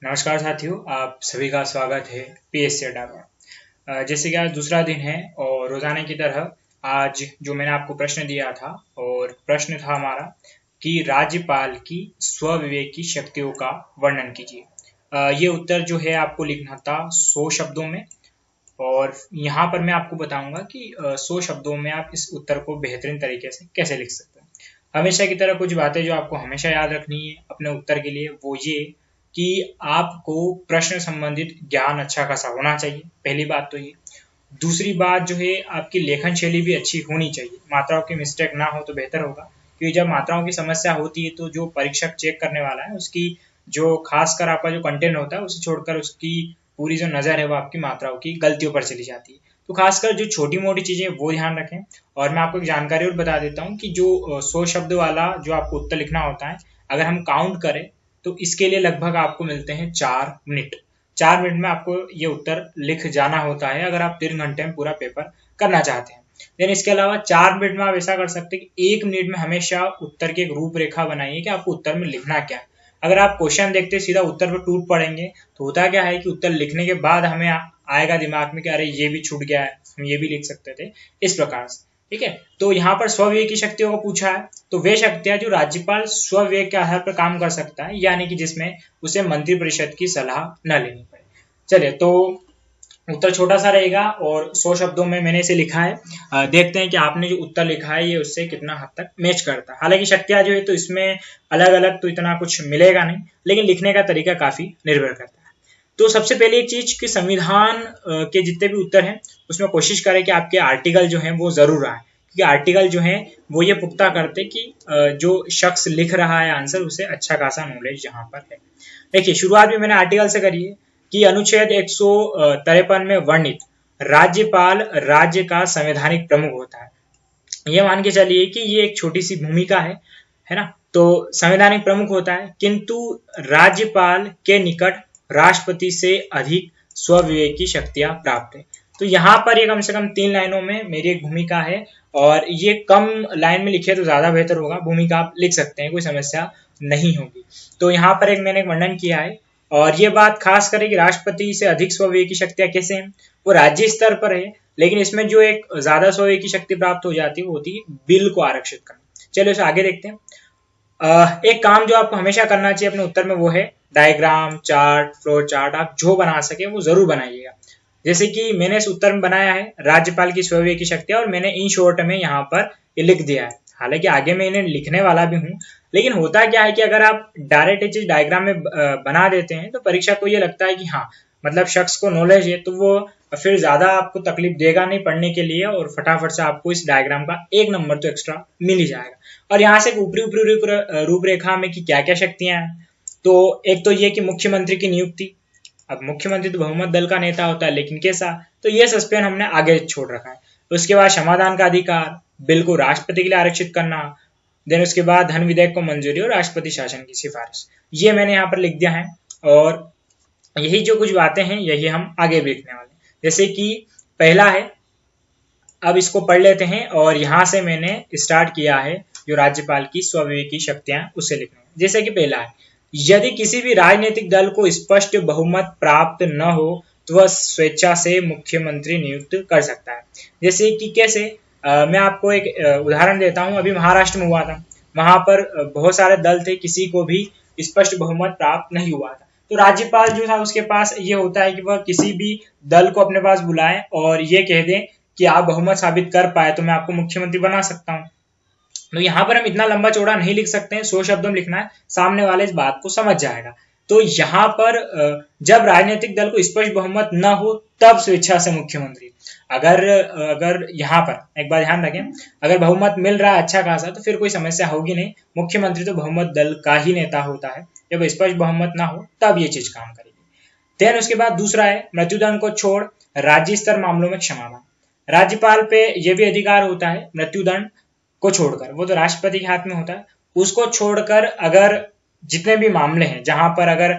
नमस्कार साथियों, आप सभी का स्वागत है पीएससी अड्डा पर। जैसे कि आज दूसरा दिन है और रोजाना की तरह आज जो मैंने आपको प्रश्न दिया था और प्रश्न था हमारा कि राज्यपाल की स्वविवेकी शक्तियों का वर्णन कीजिए। ये उत्तर जो है आपको लिखना था 100 शब्दों में और यहाँ पर मैं आपको बताऊंगा कि 100 शब्दों में आप इस उत्तर को बेहतरीन तरीके से कैसे लिख सकते हैं। हमेशा की तरह कुछ बातें जो आपको हमेशा याद रखनी है अपने उत्तर के लिए वो ये कि आपको प्रश्न संबंधित ज्ञान अच्छा खासा होना चाहिए। पहली बात तो ये। दूसरी बात जो है आपकी लेखन शैली भी अच्छी होनी चाहिए, मात्राओं की मिस्टेक ना हो तो बेहतर होगा, क्योंकि जब मात्राओं की समस्या होती है तो जो परीक्षक चेक करने वाला है उसकी जो खासकर आपका जो कंटेंट होता है उसे छोड़कर उसकी पूरी जो नज़र है वो आपकी मात्राओं की गलतियों पर चली जाती है। तो खासकर जो छोटी मोटी चीज़ें वो ध्यान रखें। और मैं आपको एक जानकारी और बता देता हूँ कि जो 100 शब्द वाला जो आपको उत्तर लिखना होता है, अगर हम काउंट करें तो इसके लिए लगभग आपको मिलते हैं 4 मिनट। 4 मिनट में आपको ये उत्तर लिख जाना होता है अगर आप 3 घंटे में पूरा पेपर करना चाहते हैं। देन इसके अलावा 4 मिनट में आप ऐसा कर सकते हैं कि 1 मिनट में हमेशा उत्तर की एक रूपरेखा बनाइए कि आपको उत्तर में लिखना क्या है। अगर आप क्वेश्चन देखते सीधा उत्तर पर टूट पड़ेंगे तो होता क्या है कि उत्तर लिखने के बाद हमें आएगा दिमाग में कि अरे ये भी छूट गया है, हम ये भी लिख सकते थे, इस प्रकार से। ठीक है, तो यहाँ पर स्वविवेक की शक्तियों को पूछा है, तो वे शक्तियां जो राज्यपाल स्वविवेक के आधार पर काम कर सकता है, यानी कि जिसमें उसे मंत्रिपरिषद की सलाह न लेनी पड़े। चलिए, तो उत्तर छोटा सा रहेगा और 100 शब्दों में मैंने इसे लिखा है। देखते हैं कि आपने जो उत्तर लिखा है ये उससे कितना हद तक मैच करता है। हालांकि शक्तियां जो है तो इसमें अलग अलग तो इतना कुछ मिलेगा नहीं, लेकिन लिखने का तरीका काफी निर्भर करता है। तो सबसे पहले एक चीज कि संविधान के जितने भी उत्तर हैं उसमें कोशिश करें कि आपके आर्टिकल जो हैं वो जरूर आए, क्योंकि आर्टिकल जो हैं वो ये पुख्ता करते कि जो शख्स लिख रहा है आंसर उसे अच्छा खासा नॉलेज यहाँ पर है। देखिए, शुरुआत भी मैंने आर्टिकल से करी है कि अनुच्छेद 153 में वर्णित राज्यपाल राज्य का संवैधानिक प्रमुख होता है। ये मान के चलिए कि ये एक छोटी सी भूमिका है ना। तो संवैधानिक प्रमुख होता है, किंतु राज्यपाल के निकट राष्ट्रपति से अधिक स्वविवेक की शक्तियां प्राप्त है। तो यहाँ पर ये कम से कम 3 लाइनों में मेरी एक भूमिका है और ये कम लाइन में लिखे तो ज्यादा बेहतर होगा। भूमिका आप लिख सकते हैं, कोई समस्या नहीं होगी। तो यहाँ पर एक मैंने वर्णन किया है और ये बात खास करें कि राष्ट्रपति से अधिक स्वविवेक की शक्तियां कैसे हैं, वो राज्य स्तर पर है, लेकिन इसमें जो एक ज्यादा स्वविवेक की शक्ति प्राप्त हो जाती है वो होती है बिल को आरक्षित करना। चलिए उसे आगे देखते हैं। एक काम जो आपको हमेशा करना चाहिए अपने उत्तर में वो है डायग्राम, चार्ट, फ्लो चार्ट, आप जो बना सके वो जरूर बनाइएगा। जैसे कि मैंने इस उत्तर में बनाया है राज्यपाल की स्वविवेक की शक्तियां और मैंने इन शॉर्ट में यहाँ पर ये लिख दिया है। हालांकि आगे मैं इन्हें लिखने वाला भी हूँ, लेकिन होता क्या है कि अगर आप डायरेक्ट चीज डायग्राम में बना देते हैं तो परीक्षा को ये लगता है कि हाँ मतलब शख्स को नॉलेज है, तो वो फिर ज्यादा आपको तकलीफ देगा नहीं पढ़ने के लिए और फटाफट से आपको इस डायग्राम का 1 नंबर तो एक्स्ट्रा मिल ही जाएगा। और यहाँ से ऊपरी ऊपरी रूपरेखा में कि क्या क्या शक्तियां हैं, तो एक तो ये कि मुख्यमंत्री की नियुक्ति। अब मुख्यमंत्री तो बहुमत दल का नेता होता है, लेकिन कैसा, तो ये सस्पेंस हमने आगे छोड़ रखा है। उसके बाद समाधान का अधिकार, बिल को राष्ट्रपति के लिए आरक्षित करना, देन उसके बाद धन विधेयक को मंजूरी और राष्ट्रपति शासन की सिफारिश, ये मैंने यहाँ पर लिख दिया है। और यही जो कुछ बातें हैं यही हम आगे भी लिखने वाले हैं। जैसे कि पहला है, अब इसको पढ़ लेते हैं और यहाँ से मैंने स्टार्ट किया है जो राज्यपाल की स्वविवेकी शक्तियां उसे लिखना। जैसे कि पहला है, यदि किसी भी राजनीतिक दल को स्पष्ट बहुमत प्राप्त न हो तो वह स्वेच्छा से मुख्यमंत्री नियुक्त कर सकता है। जैसे कि कैसे, मैं आपको एक उदाहरण देता हूं। अभी महाराष्ट्र में हुआ था, वहां पर बहुत सारे दल थे, किसी को भी स्पष्ट बहुमत प्राप्त नहीं हुआ था। तो राज्यपाल जो था उसके पास ये होता है कि वह किसी भी दल को अपने पास बुलाए और ये कह दें कि आप बहुमत साबित कर पाए तो मैं आपको मुख्यमंत्री बना सकता हूँ। तो यहाँ पर हम इतना लंबा चौड़ा नहीं लिख सकते हैं, 100 शब्दों में लिखना है, सामने वाले इस बात को समझ जाएगा। तो यहाँ पर जब राजनीतिक दल को स्पष्ट बहुमत न हो तब स्वेच्छा से मुख्यमंत्री। अगर यहाँ पर एक बार ध्यान रखें, अगर बहुमत मिल रहा है अच्छा खासा तो फिर कोई समस्या होगी नहीं। मुख्यमंत्री तो बहुमत दल का ही नेता होता है, जब स्पष्ट बहुमत ना हो तब ये चीज काम करेगी। देन उसके बाद दूसरा है, मृत्युदंड को छोड़ राज्य स्तर मामलों में क्षमादान। राज्यपाल पे यह भी अधिकार होता है मृत्युदंड को छोड़कर, वो तो राष्ट्रपति के हाथ में होता है, उसको छोड़कर अगर जितने भी मामले हैं जहां पर अगर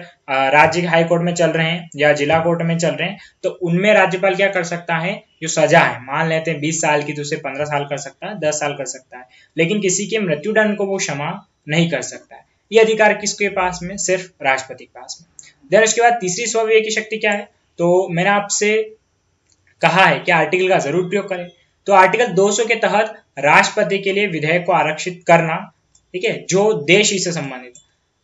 राज्य के हाई कोर्ट में चल रहे हैं या जिला कोर्ट में चल रहे हैं तो उनमें राज्यपाल क्या कर सकता है, जो सजा है मान लेते हैं 20 साल की तो उसे 15 साल कर सकता है, 10 साल कर सकता है, लेकिन किसी के मृत्युदंड को वो क्षमा नहीं कर सकता है। ये अधिकार किसके पास में? सिर्फ राष्ट्रपति के पास में। देन उसके बाद तीसरी स्वविवेकी शक्ति क्या है? तो मैंने आपसे कहा है कि आर्टिकल का जरूर प्रयोग करें। तो आर्टिकल 200 के तहत राष्ट्रपति के लिए विधेयक को आरक्षित करना, ठीक है, जो देश ही से संबंधित।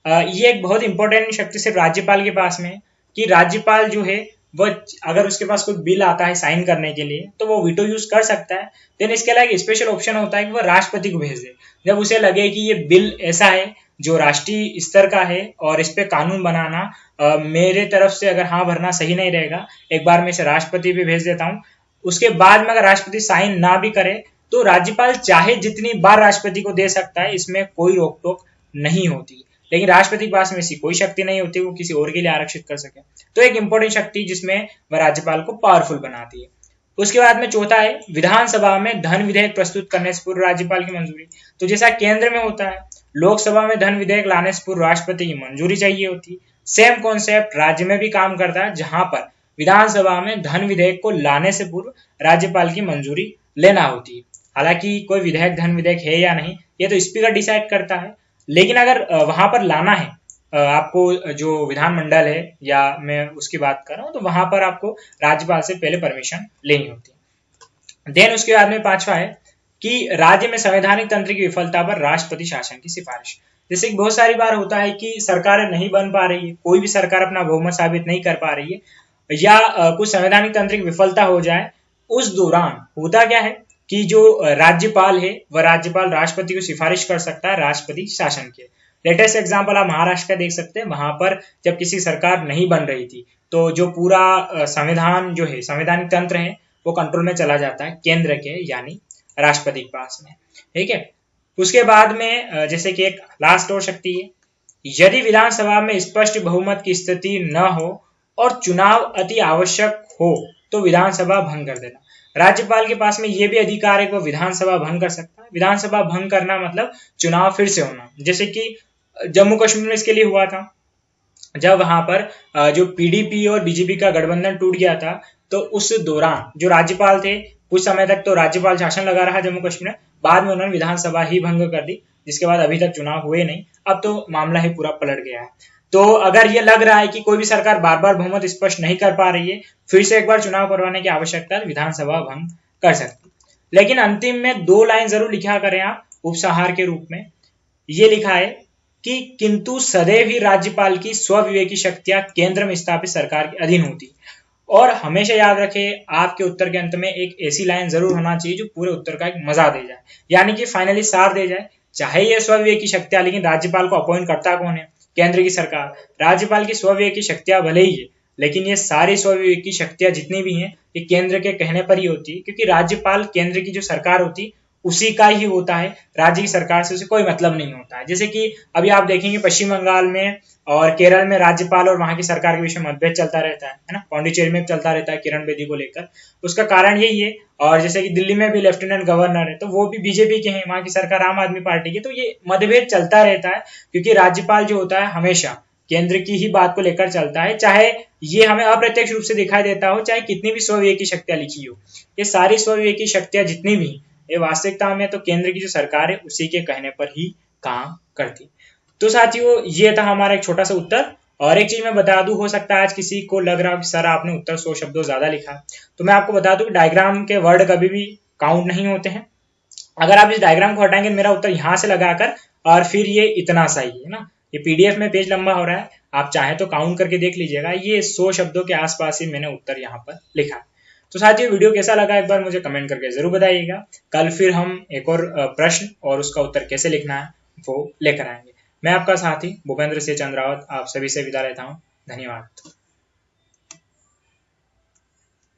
ये एक बहुत इंपॉर्टेंट शक्ति सिर्फ राज्यपाल के पास में है कि राज्यपाल जो है वो अगर उसके पास कोई बिल आता है साइन करने के लिए तो वो वीटो यूज कर सकता है। देन इसके अलावा एक स्पेशल ऑप्शन होता है कि वो राष्ट्रपति को भेज दे जब उसे लगे कि ये बिल ऐसा है जो राष्ट्रीय स्तर का है और इस पे कानून बनाना मेरे तरफ से अगर हाँ भरना सही नहीं रहेगा, एक बार मैं इसे राष्ट्रपति पे भेज देता हूँ। उसके बाद में अगर राष्ट्रपति साइन ना भी करे तो राज्यपाल चाहे जितनी बार राष्ट्रपति को दे सकता है, इसमें कोई रोक टोक नहीं होती। लेकिन राष्ट्रपति के पास में ऐसी कोई शक्ति नहीं होती वो किसी और के लिए आरक्षित कर सके। तो एक इंपॉर्टेंट शक्ति जिसमें वह राज्यपाल को पावरफुल बनाती है। उसके बाद में चौथा है विधानसभा में धन विधेयक प्रस्तुत करने से पूर्व राज्यपाल की मंजूरी। तो जैसा केंद्र में होता है, लोकसभा में धन विधेयक लाने से पूर्व राष्ट्रपति की मंजूरी चाहिए होती, सेम कॉन्सेप्ट राज्य में भी काम करता है, जहां पर विधानसभा में धन विधेयक को लाने से पूर्व राज्यपाल की मंजूरी लेना होती है। हालांकि कोई विधेयक धन विधेयक है या नहीं ये तो स्पीकर डिसाइड करता है, लेकिन अगर वहां पर लाना है आपको, जो विधानमंडल है या मैं उसकी बात कर रहा हूं, तो वहां पर आपको राज्यपाल से पहले परमिशन लेनी होती है। देन उसके बाद में पांचवा है कि राज्य में संवैधानिक तंत्र की विफलता पर राष्ट्रपति शासन की सिफारिश। जैसे कि बहुत सारी बार होता है कि सरकारें नहीं बन पा रही है, कोई भी सरकार अपना बहुमत साबित नहीं कर पा रही है या कुछ संवैधानिक तंत्र की विफलता हो जाए, उस दौरान होता क्या है कि जो राज्यपाल है वह राज्यपाल राष्ट्रपति को सिफारिश कर सकता है राष्ट्रपति शासन के। लेटेस्ट एग्जांपल आप महाराष्ट्र का देख सकते हैं, वहां पर जब किसी सरकार नहीं बन रही थी तो जो पूरा संविधान जो है, संवैधानिक तंत्र है, वो कंट्रोल में चला जाता है केंद्र के यानी राष्ट्रपति के पास में, ठीक है। उसके बाद में जैसे कि एक लास्ट और शक्ति है, यदि विधानसभा में स्पष्ट बहुमत की स्थिति न हो और चुनाव अति आवश्यक हो तो विधानसभा भंग कर देना। राज्यपाल के पास में ये भी अधिकार है कि वो विधानसभा भंग कर सकता है। विधानसभा भंग करना मतलब चुनाव फिर से होना, जैसे कि जम्मू कश्मीर में इसके लिए हुआ था जब वहां पर जो पीडीपी और बीजेपी का गठबंधन टूट गया था, तो उस दौरान जो राज्यपाल थे कुछ समय तक तो राज्यपाल शासन लगा रहा जम्मू कश्मीर में, बाद में उन्होंने विधानसभा ही भंग कर दी, जिसके बाद अभी तक चुनाव हुए नहीं। अब तो मामला ही पूरा पलट गया है। तो अगर ये लग रहा है कि कोई भी सरकार बार बार बहुमत स्पष्ट नहीं कर पा रही है, फिर से एक बार चुनाव करवाने की आवश्यकता है, विधानसभा भंग कर सकती। लेकिन अंतिम में 2 लाइन जरूर लिखा करें आप उपसंहार के रूप में। ये लिखा है कि किंतु सदैव ही राज्यपाल की स्वविवेकी शक्तियां केंद्र में स्थापित सरकार के अधीन होती। और हमेशा याद रखें आपके उत्तर के अंत में एक ऐसी लाइन जरूर होना चाहिए जो पूरे उत्तर का एक मजा दे जाए, यानी कि फाइनली सार दे जाए। चाहे ये स्वविवेकी शक्तियां, लेकिन राज्यपाल को अपॉइंट करता कौन है? केंद्र की सरकार। राज्यपाल की स्वविवेकी शक्तियां भले ही है, लेकिन ये सारी स्वविवेकी शक्तियां जितनी भी हैं ये केंद्र के कहने पर ही होती है, क्योंकि राज्यपाल केंद्र की जो सरकार होती उसी का ही होता है, राज्य की सरकार से उसे कोई मतलब नहीं होता है। जैसे कि अभी आप देखेंगे पश्चिम बंगाल में और केरल में राज्यपाल और वहां की सरकार के बीच में मतभेद चलता रहता है ना, पौंडीचेरी में चलता रहता है किरण बेदी को लेकर, उसका कारण यही है। और जैसे कि दिल्ली में भी लेफ्टिनेंट गवर्नर है तो वो भी बीजेपी के हैं, वहां की सरकार आम आदमी पार्टी की, तो ये मतभेद चलता रहता है क्योंकि राज्यपाल जो होता है हमेशा केंद्र की ही बात को लेकर चलता है, चाहे ये हमें अप्रत्यक्ष रूप से दिखाई देता हो, चाहे कितनी भी स्वविवेकी शक्तियां लिखी हो। ये सारी स्वविवेकी शक्तियां जितनी भी ये वास्तविकता में तो केंद्र की जो सरकार है उसी के कहने पर ही काम करती। तो साथियों ये था हमारा एक छोटा सा उत्तर। और एक चीज मैं बता दूं, हो सकता है आज किसी को लग रहा हो कि सर आपने उत्तर 100 शब्दों ज्यादा लिखा, तो मैं आपको बता दूं कि डायग्राम के वर्ड कभी भी काउंट नहीं होते हैं। अगर आप इस डायग्राम को हटाएंगे मेरा उत्तर यहाँ से लगाकर, और फिर ये इतना सही है ना, ये पीडीएफ में पेज लंबा हो रहा है, आप चाहे तो काउंट करके देख लीजिएगा, ये 100 शब्दों के आसपास ही मैंने उत्तर यहाँ पर लिखा। तो साथियों वीडियो कैसा लगा एक बार मुझे कमेंट करके जरूर बताइएगा। कल फिर हम एक और प्रश्न और उसका उत्तर कैसे लिखना है वो लेकर आएंगे। मैं आपका साथी भूपेंद्र सिंह चंद्रावत आप सभी से विदा लेता हूँ। धन्यवाद।